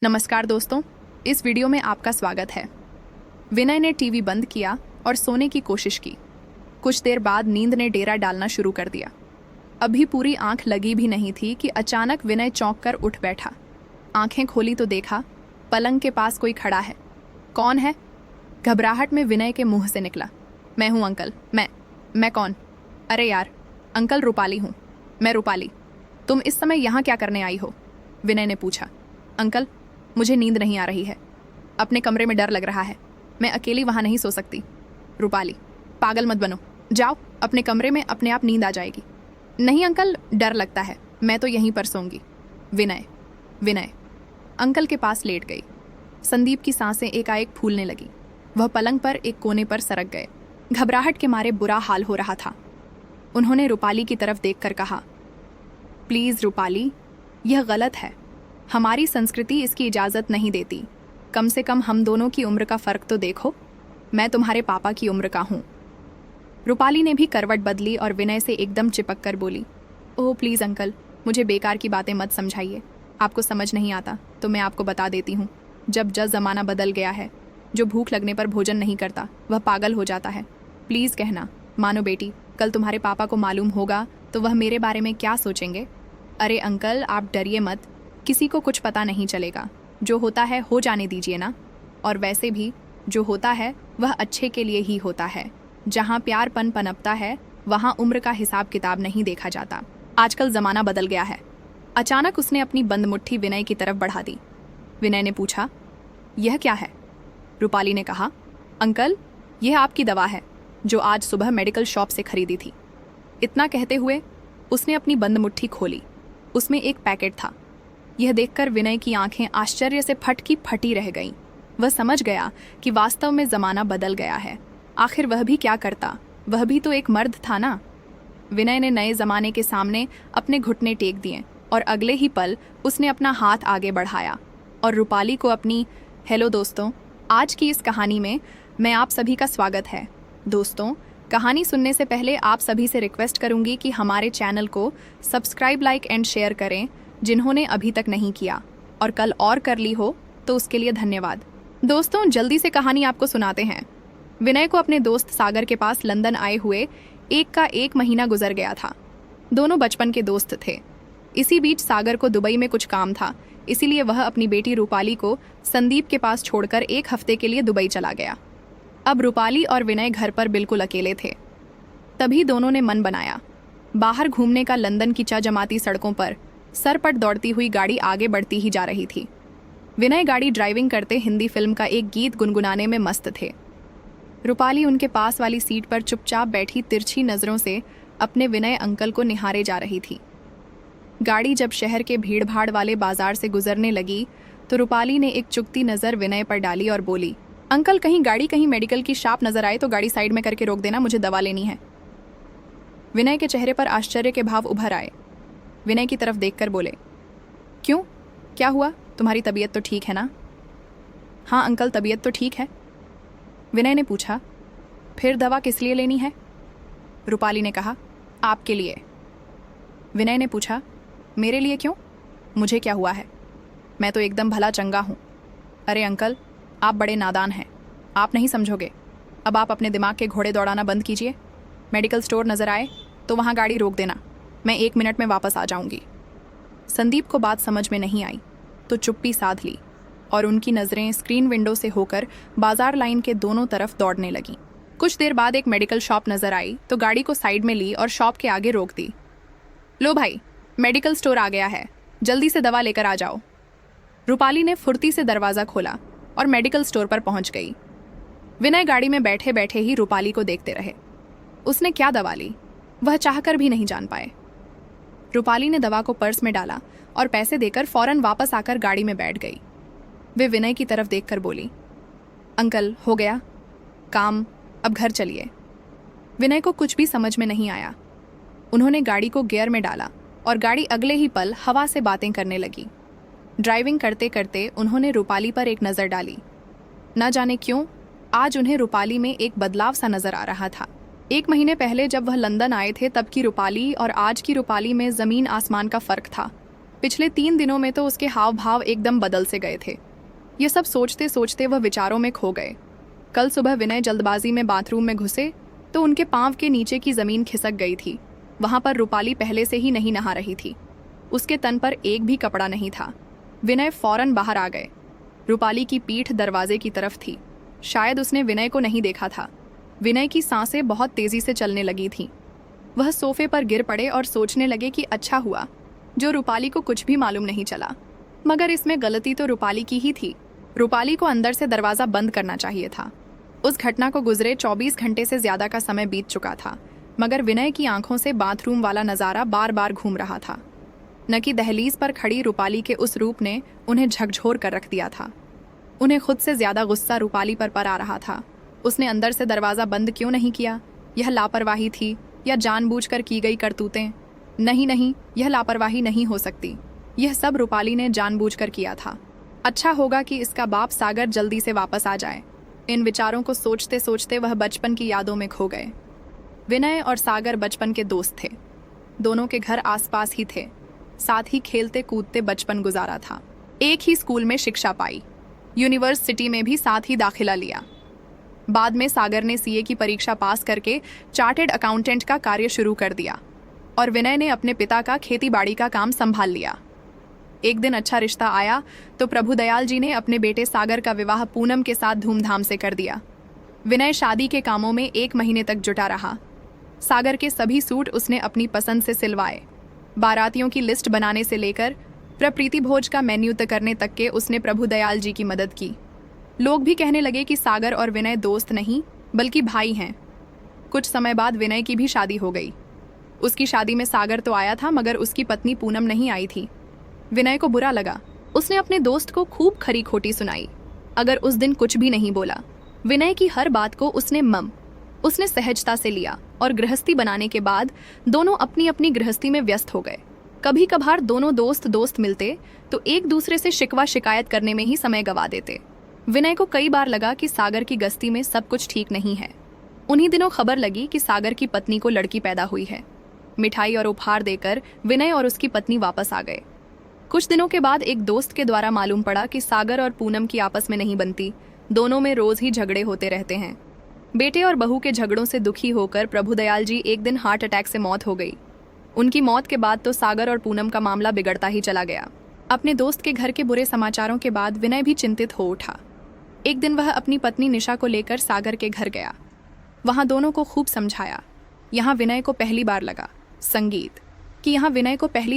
नमस्कार दोस्तों, इस वीडियो में आपका स्वागत है। विनय ने टीवी बंद किया और सोने की कोशिश की। कुछ देर बाद नींद ने डेरा डालना शुरू कर दिया। अभी पूरी आंख लगी भी नहीं थी कि अचानक विनय चौंक कर उठ बैठा। आंखें खोली तो देखा पलंग के पास कोई खड़ा है। कौन है? घबराहट में विनय के मुंह से निकला, मैं हूं अंकल। मैं कौन? अरे यार अंकल, रूपाली हूं मैं, रूपाली। तुम इस समय यहाँ क्या करने आई हो? विनय ने पूछा। अंकल, मुझे नींद नहीं आ रही है। अपने कमरे में डर लग रहा है। मैं अकेली वहां नहीं सो सकती। रूपाली, पागल मत बनो, जाओ अपने कमरे में, अपने आप नींद आ जाएगी। नहीं अंकल, डर लगता है, मैं तो यहीं पर सोऊंगी। विनय अंकल के पास लेट गई। संदीप की सांसें एकाएक फूलने लगी। वह पलंग पर एक कोने पर सरक गए। घबराहट के मारे बुरा हाल हो रहा था। उन्होंने रूपाली की तरफ देखकर कहा, प्लीज रूपाली, यह गलत है। हमारी संस्कृति इसकी इजाज़त नहीं देती। कम से कम हम दोनों की उम्र का फ़र्क तो देखो। मैं तुम्हारे पापा की उम्र का हूँ। रूपाली ने भी करवट बदली और विनय से एकदम चिपक कर बोली, ओह प्लीज़ अंकल, मुझे बेकार की बातें मत समझाइए। आपको समझ नहीं आता तो मैं आपको बता देती हूँ। जब ज़माना बदल गया है, जो भूख लगने पर भोजन नहीं करता वह पागल हो जाता है। प्लीज़ कहना, मानो बेटी, कल तुम्हारे पापा को मालूम होगा तो वह मेरे बारे में क्या सोचेंगे? अरे अंकल, आप डरिए मत, किसी को कुछ पता नहीं चलेगा। जो होता है हो जाने दीजिए ना। और वैसे भी जो होता है वह अच्छे के लिए ही होता है। जहाँ प्यारपन पनपता है वहाँ उम्र का हिसाब किताब नहीं देखा जाता। आजकल ज़माना बदल गया है। अचानक उसने अपनी बंद मुट्ठी विनय की तरफ बढ़ा दी। विनय ने पूछा, यह क्या है? रूपाली ने कहा, अंकल, यह आपकी दवा है जो आज सुबह मेडिकल शॉप से खरीदी थी। इतना कहते हुए उसने अपनी बंद मुट्ठी खोली। उसमें एक पैकेट था। यह देखकर विनय की आंखें आश्चर्य से फट की फटी रह गईं। वह समझ गया कि वास्तव में ज़माना बदल गया है। आखिर वह भी क्या करता, वह भी तो एक मर्द था ना। विनय ने नए ज़माने के सामने अपने घुटने टेक दिए और अगले ही पल उसने अपना हाथ आगे बढ़ाया और रूपाली को अपनी, हेलो दोस्तों, आज की इस कहानी में मैं आप सभी का स्वागत है। दोस्तों, कहानी सुनने से पहले आप सभी से रिक्वेस्ट करूंगी कि हमारे चैनल को सब्सक्राइब, लाइक एंड शेयर करें जिन्होंने अभी तक नहीं किया, और कल और कर ली हो तो उसके लिए धन्यवाद। दोस्तों, जल्दी से कहानी आपको सुनाते हैं। विनय को अपने दोस्त सागर के पास लंदन आए हुए एक महीना गुजर गया था। दोनों बचपन के दोस्त थे। इसी बीच सागर को दुबई में कुछ काम था, इसीलिए वह अपनी बेटी रूपाली को संदीप के पास छोड़कर एक हफ्ते के लिए दुबई चला गया। अब रूपाली और विनय घर पर बिल्कुल अकेले थे। तभी दोनों ने मन बनाया। बाहर घूमने का। लंदन की चमचमाती सड़कों पर सरपट दौड़ती हुई गाड़ी आगे बढ़ती ही जा रही थी। विनय गाड़ी ड्राइविंग करते हिंदी फिल्म का एक गीत गुनगुनाने में मस्त थे। रूपाली उनके पास वाली सीट पर चुपचाप बैठी तिरछी नज़रों से अपने विनय अंकल को निहारे जा रही थी। गाड़ी जब शहर के भीड़भाड़ वाले बाजार से गुजरने लगी तो रूपाली ने एक चुगती नज़र विनय पर डाली और बोली, अंकल, कहीं मेडिकल की शॉप नज़र आए तो गाड़ी साइड में करके रोक देना, मुझे दवा लेनी है। विनय के चेहरे पर आश्चर्य के भाव उभर आए। विनय की तरफ देखकर बोले, क्यों, क्या हुआ? तुम्हारी तबीयत तो ठीक है ना? हाँ अंकल, तबीयत तो ठीक है। विनय ने पूछा, फिर दवा किस लिए लेनी है? रूपाली ने कहा, आपके लिए। विनय ने पूछा, मेरे लिए क्यों? मुझे क्या हुआ है? मैं तो एकदम भला चंगा हूँ। अरे अंकल, आप बड़े नादान हैं, आप नहीं समझोगे। अब आप अपने दिमाग के घोड़े दौड़ाना बंद कीजिए। मेडिकल स्टोर नज़र आए तो वहाँ गाड़ी रोक देना, मैं 1 मिनट में वापस आ जाऊंगी। संदीप को बात समझ में नहीं आई तो चुप्पी साध ली और उनकी नज़रें स्क्रीन विंडो से होकर बाजार लाइन के दोनों तरफ दौड़ने लगीं। कुछ देर बाद एक मेडिकल शॉप नज़र आई तो गाड़ी को साइड में ली और शॉप के आगे रोक दी। लो भाई, मेडिकल स्टोर आ गया है, जल्दी से दवा लेकर आ जाओ। रूपाली ने फुर्ती से दरवाज़ा खोला और मेडिकल स्टोर पर पहुंच गई। विनय गाड़ी में बैठे बैठे ही रूपाली को देखते रहे। उसने क्या दवा ली वह चाहकर भी नहीं जान पाए। रूपाली ने दवा को पर्स में डाला और पैसे देकर फौरन वापस आकर गाड़ी में बैठ गई। वे विनय की तरफ देखकर बोली, अंकल, हो गया काम, अब घर चलिए। विनय को कुछ भी समझ में नहीं आया। उन्होंने गाड़ी को गियर में डाला और गाड़ी अगले ही पल हवा से बातें करने लगी। ड्राइविंग करते करते उन्होंने रूपाली पर एक नज़र डाली। न जाने क्यों आज उन्हें रूपाली में एक बदलाव सा नज़र आ रहा था। 1 महीने पहले जब वह लंदन आए थे तब की रूपाली और आज की रूपाली में ज़मीन आसमान का फ़र्क था। पिछले 3 दिनों में तो उसके हाव भाव एकदम बदल से गए थे। ये सब सोचते सोचते वह विचारों में खो गए। कल सुबह विनय जल्दबाजी में बाथरूम में घुसे तो उनके पांव के नीचे की जमीन खिसक गई थी। वहां पर रूपाली पहले से ही नहीं नहा रही थी। उसके तन पर एक भी कपड़ा नहीं था। विनय फौरन बाहर आ गए। रूपाली की पीठ दरवाजे की तरफ थी। शायद उसने विनय को नहीं देखा था। विनय की सांसें बहुत तेजी से चलने लगी थीं। वह सोफे पर गिर पड़े और सोचने लगे कि अच्छा हुआ जो रूपाली को कुछ भी मालूम नहीं चला। मगर इसमें गलती तो रूपाली की ही थी। रूपाली को अंदर से दरवाज़ा बंद करना चाहिए था। उस घटना को गुजरे 24 घंटे से ज़्यादा का समय बीत चुका था, मगर विनय की आंखों से बाथरूम वाला नज़ारा बार बार घूम रहा था। न कि दहलीज पर खड़ी रूपाली के उस रूप ने उन्हें झकझोर कर रख दिया था। उन्हें खुद से ज़्यादा गुस्सा रूपाली पर आ रहा था। उसने अंदर से दरवाज़ा बंद क्यों नहीं किया? यह लापरवाही थी या जानबूझकर की गई करतूतें? नहीं, यह लापरवाही नहीं हो सकती। यह सब रूपाली ने जानबूझकर किया था। अच्छा होगा कि इसका बाप सागर जल्दी से वापस आ जाए। इन विचारों को सोचते सोचते वह बचपन की यादों में खो गए। विनय और सागर बचपन के दोस्त थे। दोनों के घर आसपास ही थे। साथ ही खेलते कूदते बचपन गुजारा था। एक ही स्कूल में शिक्षा पाई। यूनिवर्सिटी में भी साथ ही दाखिला लिया। बाद में सागर ने सीए की परीक्षा पास करके चार्टेड अकाउंटेंट का कार्य शुरू कर दिया और विनय ने अपने पिता का खेतीबाड़ी का काम संभाल लिया। एक दिन अच्छा रिश्ता आया तो प्रभुदयाल जी ने अपने बेटे सागर का विवाह पूनम के साथ धूमधाम से कर दिया। विनय शादी के कामों में 1 महीने तक जुटा रहा। सागर के सभी सूट उसने अपनी पसंद से सिलवाए। बारातियों की लिस्ट बनाने से लेकर प्रप्रीति भोज का मेन्यू तय करने तक के उसने प्रभुदयाल जी की मदद की। लोग भी कहने लगे कि सागर और विनय दोस्त नहीं बल्कि भाई हैं। कुछ समय बाद विनय की भी शादी हो गई। उसकी शादी में सागर तो आया था, मगर उसकी पत्नी पूनम नहीं आई थी। विनय को बुरा लगा। उसने अपने दोस्त को खूब खरी खोटी सुनाई, अगर उस दिन कुछ भी नहीं बोला। विनय की हर बात को उसने सहजता से लिया और गृहस्थी बनाने के बाद दोनों अपनी अपनी गृहस्थी में व्यस्त हो गए। कभी कभार दोनों दोस्त मिलते तो एक दूसरे से शिकवा शिकायत करने में ही समय गवा देते। विनय को कई बार लगा कि सागर की गस्ती में सब कुछ ठीक नहीं है। उन्हीं दिनों खबर लगी कि सागर की पत्नी को लड़की पैदा हुई है। मिठाई और उपहार देकर विनय और उसकी पत्नी वापस आ गए। कुछ दिनों के बाद एक दोस्त के द्वारा मालूम पड़ा कि सागर और पूनम की आपस में नहीं बनती। दोनों में रोज ही झगड़े होते रहते हैं। बेटे और बहू के झगड़ों से दुखी होकर प्रभुदयाल जी एक दिन हार्ट अटैक से मौत हो गई। उनकी मौत के बाद तो सागर और पूनम का मामला बिगड़ता ही चला गया। अपने दोस्त के घर के बुरे समाचारों के बाद विनय भी चिंतित हो उठा। एक दिन वह अपनी पत्नी निशा को लेकर सागर के घर गया। वहां दोनों को खूब समझाया। यहाँ विनय को पहली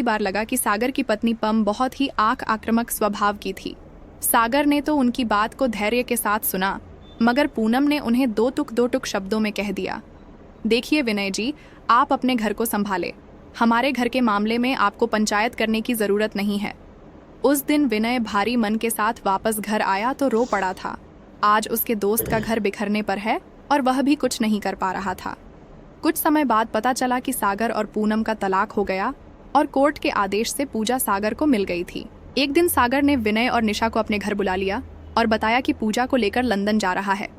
बार लगा कि सागर की पत्नी पम बहुत ही आक्रामक स्वभाव की थी। सागर ने तो उनकी बात को धैर्य के साथ सुना, मगर पूनम ने उन्हें दो टुक शब्दों में कह दिया, देखिए विनय जी, आप अपने घर को संभाले। हमारे घर के मामले में आपको पंचायत करने की ज़रूरत नहीं है। उस दिन विनय भारी मन के साथ वापस घर आया तो रो पड़ा था। आज उसके दोस्त का घर बिखरने पर है और वह भी कुछ नहीं कर पा रहा था। कुछ समय बाद पता चला कि सागर और पूनम का तलाक हो गया और कोर्ट के आदेश से पूजा सागर को मिल गई थी। एक दिन सागर ने विनय और निशा को अपने घर बुला लिया और बताया कि पूजा को लेकर लंदन जा रहा है।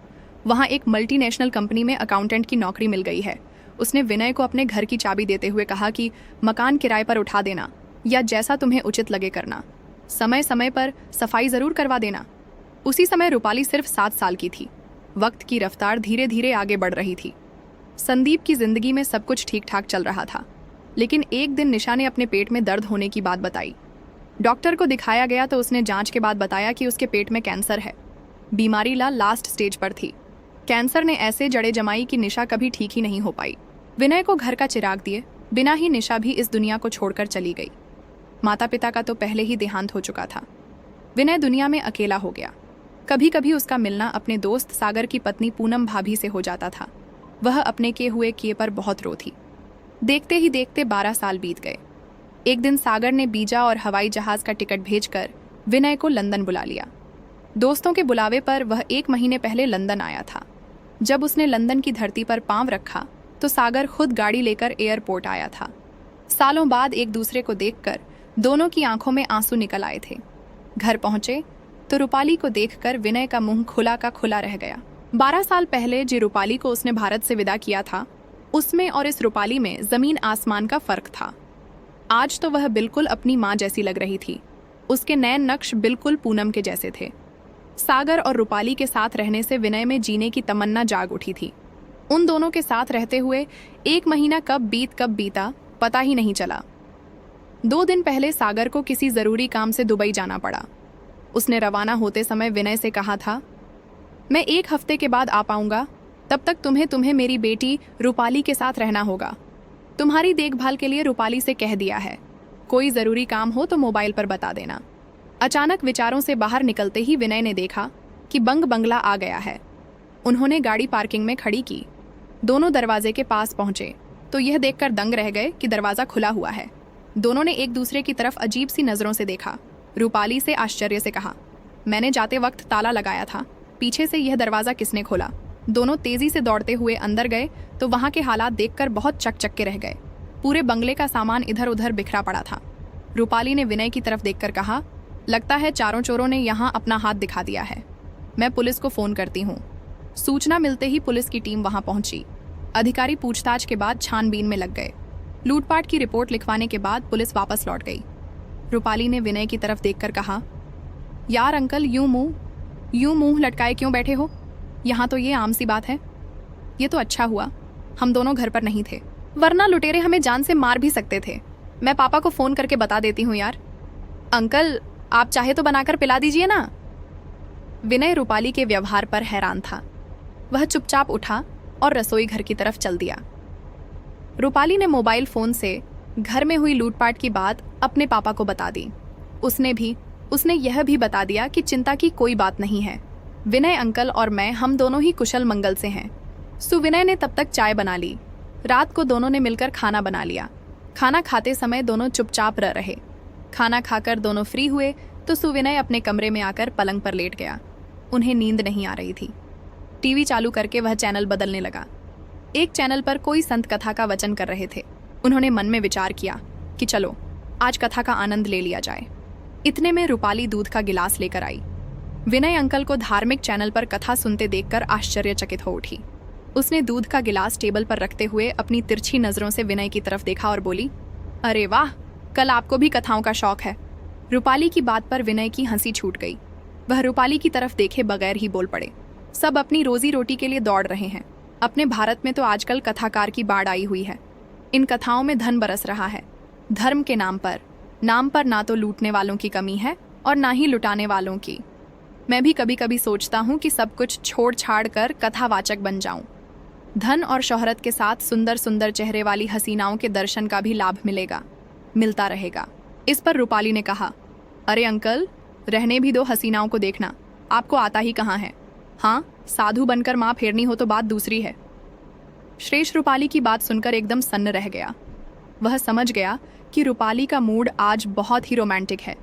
वहाँ एक मल्टीनेशनल कंपनी में अकाउंटेंट की नौकरी मिल गई है। उसने विनय को अपने घर की चाबी देते हुए कहा कि मकान किराए पर उठा देना या जैसा तुम्हें उचित लगे करना। समय समय पर सफाई ज़रूर करवा देना। उसी समय रूपाली सिर्फ 7 साल की थी। वक्त की रफ्तार धीरे धीरे आगे बढ़ रही थी। संदीप की जिंदगी में सब कुछ ठीक ठाक चल रहा था, लेकिन एक दिन निशा ने अपने पेट में दर्द होने की बात बताई। डॉक्टर को दिखाया गया तो उसने जांच के बाद बताया कि उसके पेट में कैंसर है। बीमारी लास्ट स्टेज पर थी। कैंसर ने ऐसे जड़ें जमाई कि निशा कभी ठीक ही नहीं हो पाई। विनय को घर का चिराग दिए बिना ही निशा भी इस दुनिया को छोड़कर चली गई। माता पिता का तो पहले ही देहांत हो चुका था। विनय दुनिया में अकेला हो गया। कभी कभी उसका मिलना अपने दोस्त सागर की पत्नी पूनम भाभी से हो जाता था। वह अपने किए पर बहुत रोती। देखते ही देखते 12 साल बीत गए। एक दिन सागर ने बीजा और हवाई जहाज का टिकट भेजकर विनय को लंदन बुला लिया। दोस्तों के बुलावे पर वह 1 महीने पहले लंदन आया था। जब उसने लंदन की धरती पर पांव रखा तो सागर खुद गाड़ी लेकर एयरपोर्ट आया था। सालों बाद एक दूसरे को देखकर दोनों की आंखों में आंसू निकल आए थे। घर पहुंचे तो रूपाली को देखकर विनय का मुंह खुला का खुला रह गया। 12 साल पहले जी रूपाली को उसने भारत से विदा किया था, उसमें और इस रूपाली में जमीन आसमान का फर्क था। आज तो वह बिल्कुल अपनी माँ जैसी लग रही थी। उसके नैन नक्श बिल्कुल पूनम के जैसे थे। सागर और रूपाली के साथ रहने से विनय में जीने की तमन्ना जाग उठी थी। उन दोनों के साथ रहते हुए 1 महीना कब बीता पता ही नहीं चला। 2 दिन पहले सागर को किसी जरूरी काम से दुबई जाना पड़ा। उसने रवाना होते समय विनय से कहा था, मैं 1 हफ्ते के बाद आ पाऊंगा, तब तक तुम्हें मेरी बेटी रूपाली के साथ रहना होगा। तुम्हारी देखभाल के लिए रूपाली से कह दिया है। कोई जरूरी काम हो तो मोबाइल पर बता देना। अचानक विचारों से बाहर निकलते ही विनय ने देखा कि बंगला आ गया है। उन्होंने गाड़ी पार्किंग में खड़ी की। दोनों दरवाजे के पास पहुंचे तो यह देखकर दंग रह गए कि दरवाजा खुला हुआ है। दोनों ने एक दूसरे की तरफ अजीब सी नजरों से देखा। रूपाली से आश्चर्य से कहा, मैंने जाते वक्त ताला लगाया था, पीछे से यह दरवाजा किसने खोला? दोनों तेजी से दौड़ते हुए अंदर गए तो वहां के हालात देखकर बहुत चकचक्के रह गए। पूरे बंगले का सामान इधर उधर बिखरा पड़ा था। रूपाली ने विनय की तरफ देखकर कहा, लगता है चारों चोरों ने यहाँ अपना हाथ दिखा दिया है। मैं पुलिस को फोन करती हूँ। सूचना मिलते ही पुलिस की टीम वहां पहुंची। अधिकारी पूछताछ के बाद छानबीन में लग गए। लूटपाट की रिपोर्ट लिखवाने के बाद पुलिस वापस लौट गई। रूपाली ने विनय की तरफ देखकर कहा, यार अंकल यूं मुंह लटकाए क्यों बैठे हो? यहाँ तो ये आम सी बात है। ये तो अच्छा हुआ हम दोनों घर पर नहीं थे, वरना लुटेरे हमें जान से मार भी सकते थे। मैं पापा को फोन करके बता देती हूँ यार। अंकल आप चाहे तो बनाकर पिला दीजिए ना। विनय रूपाली के व्यवहार पर हैरान था। वह चुपचाप उठा और रसोई घर की तरफ चल दिया। रूपाली ने मोबाइल फोन से घर में हुई लूटपाट की बात अपने पापा को बता दी। उसने यह भी बता दिया कि चिंता की कोई बात नहीं है। विनय अंकल और मैं हम दोनों ही कुशल मंगल से हैं। सुविनय ने तब तक चाय बना ली। रात को दोनों ने मिलकर खाना बना लिया। खाना खाते समय दोनों चुपचाप रहे। खाना खाकर दोनों फ्री हुए तो सुविनय अपने कमरे में आकर पलंग पर लेट गया। उन्हें नींद नहीं आ रही थी। टीवी चालू करके वह चैनल बदलने लगा। एक चैनल पर कोई संत कथा का वचन कर रहे थे। उन्होंने मन में विचार किया कि चलो आज कथा का आनंद ले लिया जाए। इतने में रूपाली दूध का गिलास लेकर आई। विनय अंकल को धार्मिक चैनल पर कथा सुनते देखकर आश्चर्यचकित हो उठी। उसने दूध का गिलास टेबल पर रखते हुए अपनी तिरछी नजरों से विनय की तरफ देखा और बोली, अरे वाह, कल आपको भी कथाओं का शौक है। रूपाली की बात पर विनय की हंसी छूट गई। वह रूपाली की तरफ देखे बगैर ही बोल पड़े, सब अपनी रोजी रोटी के लिए दौड़ रहे हैं। अपने भारत में तो आजकल कथाकार की बाढ़ आई हुई है। इन कथाओं में धन बरस रहा है। धर्म के नाम पर ना तो लूटने वालों की कमी है और ना ही लुटाने वालों की। मैं भी कभी कभी सोचता हूँ कि सब कुछ छोड़ छाड़ कर कथावाचक बन जाऊं। धन और शोहरत के साथ सुंदर सुंदर चेहरे वाली हसीनाओं के दर्शन का भी लाभ मिलता रहेगा। इस पर रूपाली ने कहा, अरे अंकल रहने भी दो हसीनाओं को देखना, आपको आता ही कहाँ है। हाँ, साधु बनकर माँ फेरनी हो तो बात दूसरी है। श्रेष्ठ रूपाली की बात सुनकर एकदम सन्न रह गया। वह समझ गया कि रूपाली का मूड आज बहुत ही रोमांटिक है।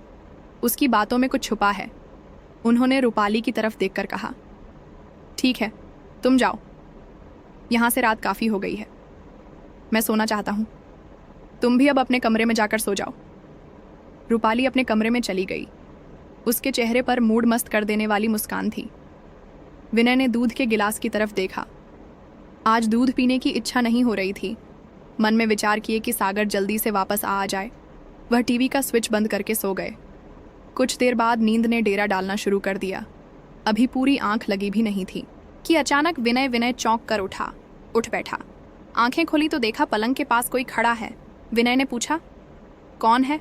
उसकी बातों में कुछ छुपा है। उन्होंने रूपाली की तरफ देखकर कहा, ठीक है तुम जाओ, यहाँ से रात काफ़ी हो गई है, मैं सोना चाहता हूँ। तुम भी अब अपने कमरे में जाकर सो जाओ। रूपाली अपने कमरे में चली गई। उसके चेहरे पर मूड मस्त कर देने वाली मुस्कान थी। विनय ने दूध के गिलास की तरफ देखा। आज दूध पीने की इच्छा नहीं हो रही थी। मन में विचार किए कि सागर जल्दी से वापस आ जाए। वह टीवी का स्विच बंद करके सो गए। कुछ देर बाद नींद ने डेरा डालना शुरू कर दिया। अभी पूरी आंख लगी भी नहीं थी कि अचानक विनय चौंक कर उठ बैठा। आंखें खोली तो देखा पलंग के पास कोई खड़ा है। विनय ने पूछा, कौन है?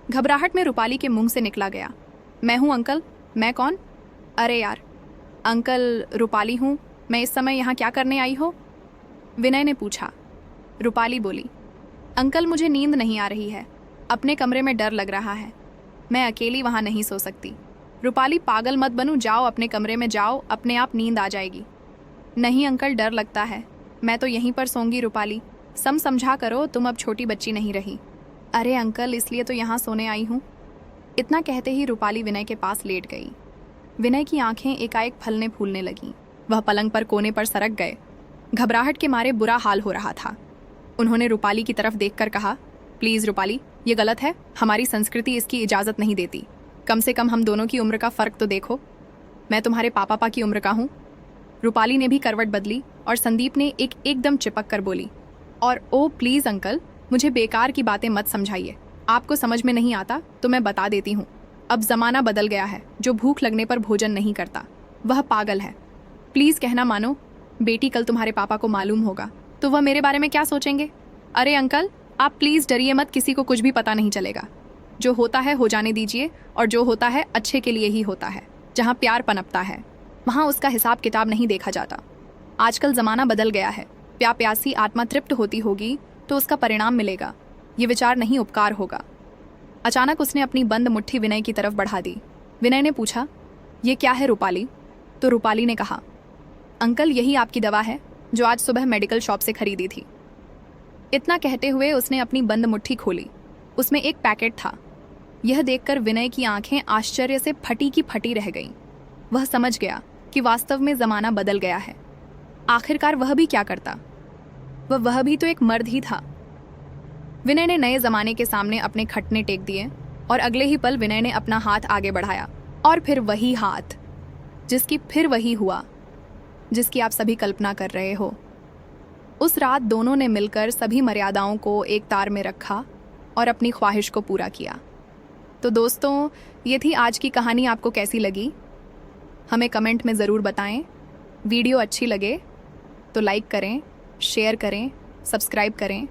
घबराहट में रूपाली के मुंह से निकला गया, मैं हूँ अंकल। मैं कौन? अरे यार अंकल रूपाली हूँ। मैं इस समय यहाँ क्या करने आई हो? विनय ने पूछा। रूपाली बोली, अंकल मुझे नींद नहीं आ रही है, अपने कमरे में डर लग रहा है, मैं अकेली वहाँ नहीं सो सकती। रूपाली पागल मत बनूं, जाओ अपने कमरे में जाओ, अपने आप नींद आ जाएगी। नहीं अंकल डर लगता है, मैं तो यहीं पर सोऊंगी। रूपाली समझा करो, तुम अब छोटी बच्ची नहीं रही। अरे अंकल इसलिए तो यहाँ सोने आई हूँ। इतना कहते ही रूपाली विनय के पास लेट गई। विनय की आंखें एकाएक फलने फूलने लगीं। वह पलंग पर कोने पर सरक गए। घबराहट के मारे बुरा हाल हो रहा था। उन्होंने रूपाली की तरफ देखकर कहा, प्लीज़ रूपाली ये गलत है, हमारी संस्कृति इसकी इजाज़त नहीं देती। कम से कम हम दोनों की उम्र का फ़र्क तो देखो। मैं तुम्हारे पापा की उम्र का हूँ। रूपाली ने भी करवट बदली और संदीप ने एकदम चिपक कर बोली, और ओ प्लीज़ अंकल मुझे बेकार की बातें मत समझाइए, आपको समझ में नहीं आता तो मैं बता देती हूँ। अब जमाना बदल गया है। जो भूख लगने पर भोजन नहीं करता वह पागल है। प्लीज कहना मानो। बेटी, कल तुम्हारे पापा को मालूम होगा तो वह मेरे बारे में क्या सोचेंगे? अरे अंकल, आप प्लीज डरिए मत, किसी को कुछ भी पता नहीं चलेगा। जो होता है हो जाने दीजिए, और जो होता है अच्छे के लिए ही होता है। जहाँ प्यार पनपता है वहाँ उसका हिसाब किताब नहीं देखा जाता। आजकल जमाना बदल गया है। प्यासी आत्मा तृप्त होती होगी तो उसका परिणाम मिलेगा। ये विचार नहीं, उपकार होगा। अचानक उसने अपनी बंद मुट्ठी विनय की तरफ बढ़ा दी। विनय ने पूछा, ये क्या है रूपाली? तो रूपाली ने कहा, अंकल यही आपकी दवा है जो आज सुबह मेडिकल शॉप से खरीदी थी। इतना कहते हुए उसने अपनी बंद मुट्ठी खोली। उसमें एक पैकेट था। यह देखकर विनय की आंखें आश्चर्य से फटी की फटी रह गईं। वह समझ गया कि वास्तव में जमाना बदल गया है। आखिरकार वह भी क्या करता? वह भी तो एक मर्द ही था। विनय ने नए जमाने के सामने अपने खटने टेक दिए और अगले ही पल विनय ने अपना हाथ आगे बढ़ाया, और फिर वही हाथ जिसकी फिर वही हुआ जिसकी आप सभी कल्पना कर रहे हो। उस रात दोनों ने मिलकर सभी मर्यादाओं को एक तार में रखा और अपनी ख्वाहिश को पूरा किया। तो दोस्तों, ये थी आज की कहानी। आपको कैसी लगी हमें कमेंट में ज़रूर बताएं। वीडियो अच्छी लगे तो लाइक करें, शेयर करें, सब्सक्राइब करें